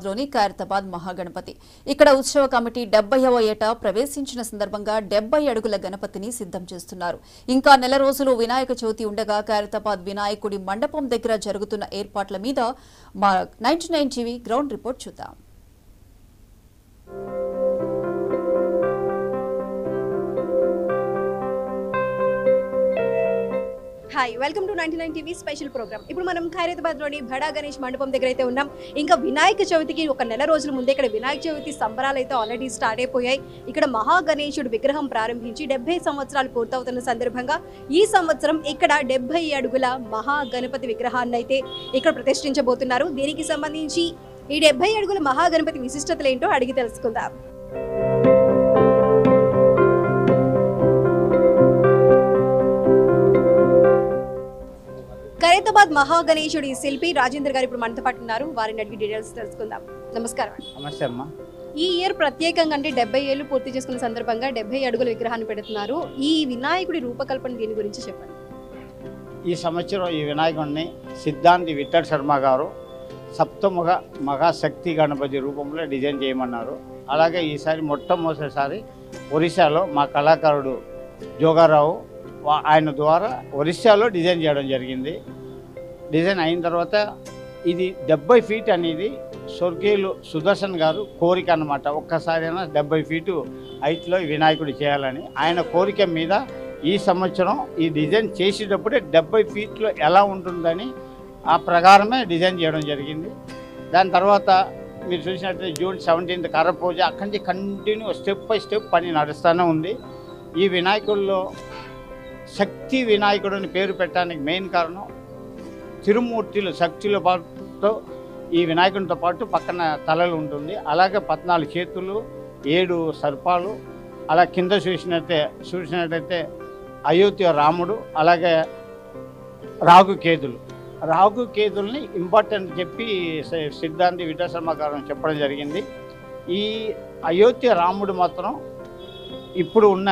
లోని ఖైరతాబాద్ మహాగణపతి. ఇక్కడ ఉత్సవ కమిటీ 70వ ఏట ప్రవేశించిన సందర్భంగా 70 అడుగుల గణపతిని సిద్ధం చేస్తున్నారు. ఇంకా నెల రోజులు వినాయక చవితి ఉండగా ఖైరతాబాద్ వినాయకుడి మండపం దగ్గర జరుగుతున్న ఏర్పాట్ల మీద మా 99 టీవీ గ్రౌండ్ రిపోర్ట్ చూద్దాం. Hi, welcome to 99 TV special programme. ఇప్పుడు మనం ఖైరతాబాద్లోని బడా గణేష్ మండపం దగ్గర అయితే ఉన్నాం. ఇంకా వినాయక చవితికి ఒక నెల రోజుల ముందే ఇక్కడ వినాయక చవితి సంబరాలు అయితే ఆల్రెడీ స్టార్ట్ అయిపోయాయి. ఇక్కడ మహాగణేశుడు విగ్రహం ప్రారంభించి 70 సంవత్సరాలు పూర్తవుతున్న సందర్భంగా ఈ సంవత్సరం ఇక్కడ 70 అడుగుల మహాగణపతి విగ్రహాన్ని అయితే ఇక్కడ ప్రతిష్ఠించబోతున్నారు. దీనికి సంబంధించి ఈ 70 అడుగుల మహాగణపతి విశిష్టతలు ఏంటో అడిగి తెలుసుకుందాం. ఖైరతాబాద్ మహాగణేశుడి శిల్పి రాజేంద్ర గారు ఇప్పుడు మనతో పాటు ఉన్నారు. వారిని అడిగి డీటెయిల్స్ తెలుసుకుందాం. నమస్కారం. నమస్తే అమ్మా. ఈ ఇయర్ ప్రత్యేకంగా అంటే 70 ఏళ్ళు పూర్తి చేసుకున్న సందర్భంగా 70 అడుగుల విగ్రహాన్ని పెడుతున్నారు. ఈ వినాయకుడి రూపకల్పన దీని గురించి చెప్పండి. ఈ సంవత్సరం ఈ వినాయకుడిని సిద్ధాంతి విఠల్ శర్మ గారు సప్తముఖ మహాశక్తి గణపతి రూపంలో డిజైన్ చేయమన్నారు. అలాగే ఈసారి మొట్టమొదటిసారి ఒరిస్సాలో మా కళాకారుడు జోగారావు ఆయన ద్వారా ఒరిస్సాలో డిజైన్ చేయడం జరిగింది. డిజైన్ అయిన తర్వాత ఇది 70 ఫీట్ అనేది స్వర్గీయులు సుదర్శన్ గారు కోరిక అన్నమాట. ఒక్కసారైనా 70 ఫీటు హైట్లో వినాయకుడు చేయాలని ఆయన కోరిక మీద ఈ సంవత్సరం ఈ డిజైన్ చేసేటప్పుడే 70 ఫీట్లో ఎలా ఉంటుందని ఆ ప్రకారమే డిజైన్ చేయడం జరిగింది. దాని తర్వాత మీరు చూసినట్లయితే జూన్ 17th కరపూజ, అక్కడి నుంచి కంటిన్యూ స్టెప్ బై స్టెప్ పని నడుస్తూనే ఉంది. ఈ వినాయకుల్లో శక్తి వినాయకుడు అని పేరు పెట్టడానికి మెయిన్ కారణం తిరుమూర్తులు శక్తుల పాటు ఈ వినాయకునితో పాటు పక్కన తలలు ఉంటుంది. అలాగే 14 చేతులు, 7 సర్పాలు, అలా కింద చూసినట్టయితే అయోధ్య రాముడు, అలాగే రాగు కేతుల్ని ఇంపార్టెంట్ చెప్పి సిద్ధాంతి విఠల్ శర్మ గారు చెప్పడం జరిగింది. ఈ అయోధ్య రాముడు మాత్రం ఇప్పుడు ఉన్న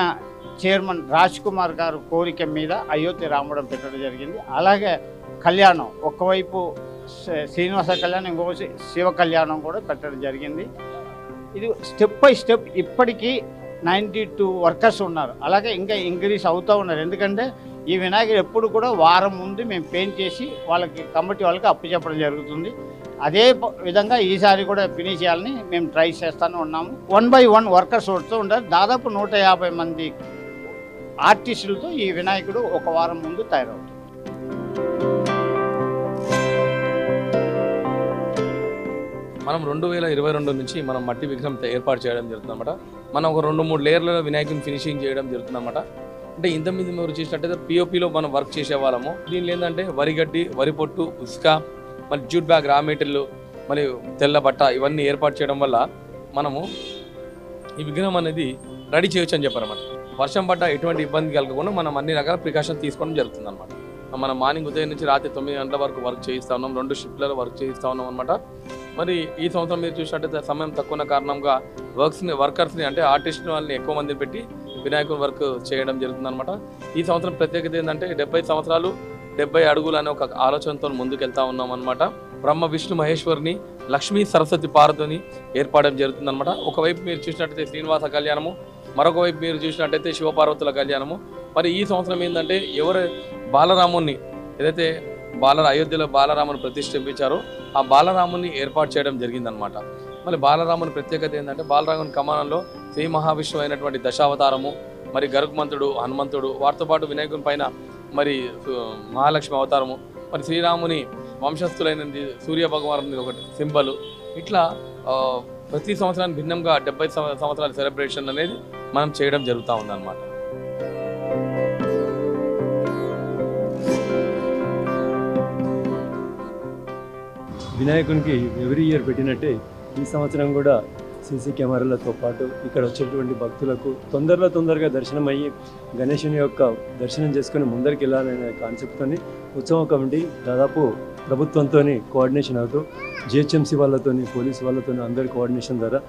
చైర్మన్ రాజ్ కుమార్ గారు కోరిక మీద అయోధ్య రాముడు పెట్టడం జరిగింది. అలాగే కళ్యాణం, ఒకవైపు శ్రీనివాస కళ్యాణం, ఇంకొక శివ కళ్యాణం కూడా పెట్టడం జరిగింది. ఇది స్టెప్ బై స్టెప్ ఇప్పటికీ 92 వర్కర్స్ ఉన్నారు. అలాగే ఇంకా ఇంక్రీజ్ అవుతూ ఉన్నారు. ఎందుకంటే ఈ వినాయకుడు ఎప్పుడు కూడా వారం ముందు మేము పెయింట్ చేసి వాళ్ళకి కమిటీ వాళ్ళకి అప్పు చెప్పడం జరుగుతుంది. అదే విధంగా ఈసారి కూడా ఫినిష్ చేయాలని మేము ట్రై చేస్తూనే ఉన్నాము. 1 by 1 వర్కర్స్ వస్తూ ఉంటారు. దాదాపు 150 మంది ఆర్టిస్టులతో ఈ వినాయకుడు ఒక వారం ముందు తయారవుతుంది. మనం 2022 నుంచి మనం మట్టి విగ్రహం ఏర్పాటు చేయడం జరుగుతుందన్నమాట. మనం ఒక 2-3 లేయర్లలో వినాయకుని ఫినిషింగ్ చేయడం జరుగుతుందన్నమాట. అంటే ఇంతమంది మీరు చూసినట్టయితే పిఓపిలో మనం వర్క్ చేసేవాళ్ళము. దీనిలో ఏంటంటే వరిగడ్డి, వరి పొట్టు, ఉసుక, మరి జూట్ బ్యాగ్, రా మెటీరియల్, మరి తెల్ల బట్ట ఇవన్నీ ఏర్పాటు చేయడం వల్ల మనము ఈ విగ్రహం అనేది రెడీ చేయొచ్చు అని చెప్పారన్నమాట. వర్షం పడ్డ ఎటువంటి ఇబ్బంది కలగకుండా మనం అన్ని రకాల ప్రికాషన్ తీసుకోవడం జరుగుతుంది అనమాట. మనం మార్నింగ్ ఉదయం నుంచి రాత్రి 9 గంటల వరకు వర్క్ చేయిస్తూ ఉన్నాం. 2 షిఫ్ట్లలో వర్క్ చేయిస్తూ ఉన్నాం అనమాట. మరి ఈ సంవత్సరం మీరు చూసినట్టయితే సమయం తక్కువ కారణంగా వర్కర్స్ని అంటే ఆర్టిస్ట్ వాళ్ళని ఎక్కువ మందిని పెట్టి వినాయకుని వర్క్ చేయడం జరుగుతుంది అనమాట. ఈ సంవత్సరం ప్రత్యేకత ఏంటంటే 70 సంవత్సరాలు 70 అడుగులు అనే ఒక ఆలోచనతో ముందుకెళ్తా ఉన్నాం అనమాట. బ్రహ్మ విష్ణు మహేశ్వరిని, లక్ష్మీ సరస్వతి పార్వతిని ఏర్పడడం జరుగుతుంది అనమాట. ఒకవైపు మీరు చూసినట్టయితే శ్రీనివాస కళ్యాణము, మరొక వైపు మీరు చూసినట్టయితే శివపార్వతుల కళ్యాణము. మరి ఈ సంవత్సరం ఏంటంటే ఎవరు బాలరాముని ఏదైతే అయోధ్యలో బాలరాముని ప్రతిష్ఠించారో ఆ బాలరాముని ఏర్పాటు చేయడం జరిగిందనమాట. మరి బాలరాముని ప్రత్యేకత ఏంటంటే బాలరాముని కమానంలో శ్రీ మహావిష్ణువు అయినటువంటి దశావతారము, మరి గరుత్మంతుడు, హనుమంతుడు, వారితో పాటు వినాయకుని పైన మరి మహాలక్ష్మి అవతారము, మరి శ్రీరాముని వంశస్థులైన సూర్య భగవాను ఒకటి సింబలు. ఇట్లా ప్రతి సంవత్సరానికి భిన్నంగా 70 సంవత్సరాల సెలబ్రేషన్ అనేది మనం చేయడం జరుగుతూ ఉందన్నమాట. వినాయకునికి ఎవ్రీ ఇయర్ పెట్టినట్టే ఈ సంవత్సరం కూడా సీసీ కెమెరాలతో పాటు ఇక్కడ వచ్చేటువంటి భక్తులకు తొందరగా దర్శనం అయ్యి గణేశుని యొక్క దర్శనం చేసుకుని ముందరికి వెళ్ళాలనే కాన్సెప్ట్తో ఉత్సవం కమిటీ దాదాపు ప్రభుత్వంతో కోఆర్డినేషన్ అవుతూ జిహెచ్ఎంసీ వాళ్ళతో, పోలీసు వాళ్ళతో అందరి కోఆర్డినేషన్ ద్వారా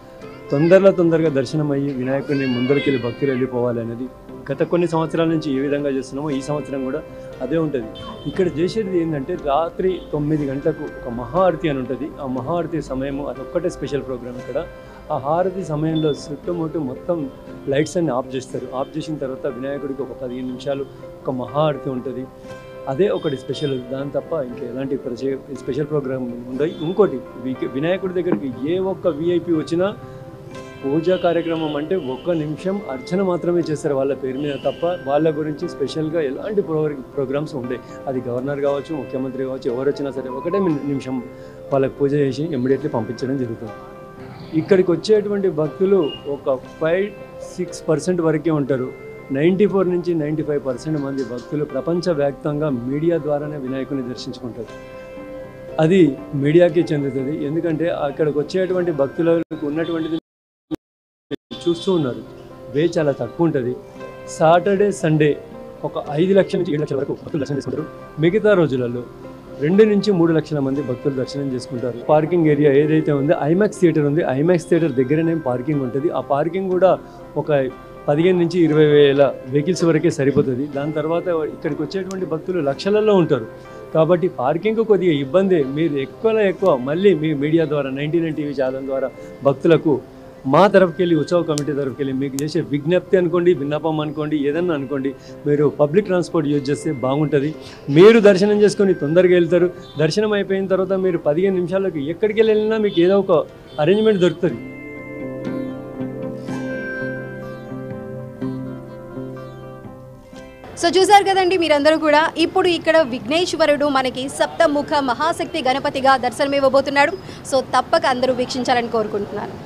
తొందరగా దర్శనం అయ్యి వినాయకుడిని ముందరికి వెళ్ళి భక్తులు వెళ్ళిపోవాలి అనేది గత కొన్ని సంవత్సరాల నుంచి ఏ విధంగా చేస్తున్నామో ఈ సంవత్సరం కూడా అదే ఉంటుంది. ఇక్కడ చేసేది ఏంటంటే రాత్రి 9 గంటలకు ఒక మహాఆరతి అని ఉంటుంది. ఆ మహాఆరతి సమయము అదొక్కటే స్పెషల్ ప్రోగ్రామ్ ఇక్కడ. ఆ హారతి సమయంలో చుట్టుముట్టు మొత్తం లైట్స్ అన్ని ఆఫ్ చేస్తారు. ఆఫ్ చేసిన తర్వాత వినాయకుడికి ఒక 15 నిమిషాలు ఒక మహాఆరతి ఉంటుంది. అదే ఒకటి స్పెషల్. దాని తప్ప ఇంకా ఎలాంటి స్పెషల్ ప్రోగ్రామ్ ఉండవు. ఇంకోటి వినాయకుడి దగ్గరికి ఏ ఒక్క విఐపి వచ్చినా పూజా కార్యక్రమం అంటే 1 నిమిషం అర్చన మాత్రమే చేస్తారు వాళ్ళ పేరు మీద తప్ప వాళ్ళ గురించి స్పెషల్గా ఎలాంటి ప్రోగ్రామ్స్ ఉండేవి. అది గవర్నర్ కావచ్చు, ముఖ్యమంత్రి కావచ్చు, ఎవరు వచ్చినా సరే 1 నిమిషం వాళ్ళకి పూజ చేసి ఇమ్మీడియట్లీ పంపించడం జరుగుతుంది. ఇక్కడికి వచ్చేటువంటి భక్తులు ఒక 5-6% వరకే ఉంటారు. 94 నుంచి 95% మంది భక్తులు ప్రపంచవ్యాప్తంగా మీడియా ద్వారానే వినాయకుని దర్శించుకుంటారు. అది మీడియాకి చెందుతుంది. ఎందుకంటే అక్కడికి వచ్చేటువంటి భక్తులకు ఉన్నటువంటిది చూస్తూ ఉన్నారు. వే చాలా తక్కువ ఉంటుంది. సాటర్డే సండే ఒక 5 లక్షల నుంచి 7 లక్షల వరకు భక్తులు దర్శనం చేసుకుంటారు. మిగతా రోజులలో 2 నుంచి 3 లక్షల మంది భక్తులు దర్శనం చేసుకుంటారు. పార్కింగ్ ఏరియా ఏదైతే ఉందో ఐమాక్స్ థియేటర్ ఉంది. ఐమాక్స్ థియేటర్ దగ్గరనే పార్కింగ్ ఉంటుంది. ఆ పార్కింగ్ కూడా ఒక 15 నుంచి 20 వేల వెహికల్స్ వరకే సరిపోతుంది. దాని తర్వాత ఇక్కడికి వచ్చేటువంటి భక్తులు లక్షలలో ఉంటారు. కాబట్టి పార్కింగ్ కొద్దిగా ఇబ్బంది. మీరు ఎక్కువ మళ్ళీ మీ మీడియా ద్వారా 99 టీవీ ఛానల్ ద్వారా భక్తులకు మా తరఫుకెళ్ళి ఉత్సవ కమిటీ తరఫుకెళ్ళి మీకు చేసే విజ్ఞప్తి అనుకోండి, విన్నపం అనుకోండి, ఏదన్నా అనుకోండి, మీరు పబ్లిక్ ట్రాన్స్పోర్ట్ యూజ్ చేస్తే బాగుంటుంది. మీరు దర్శనం చేసుకొని తొందరగా వెళ్తారు. దర్శనం అయిపోయిన తర్వాత మీరు 15 నిమిషాలకు ఎక్కడికి వెళ్ళినా మీకు ఏదో ఒక అరేంజ్మెంట్ దొరుకుతుంది. సో చూసారు కదండి మీరందరూ కూడా. ఇప్పుడు ఇక్కడ విఘ్నేశ్వరుడు మనకి సప్తముఖ మహాశక్తి గణపతిగా దర్శనమివ్వబోతున్నాడు. సో తప్పక అందరూ వీక్షించాలని కోరుకుంటున్నాను.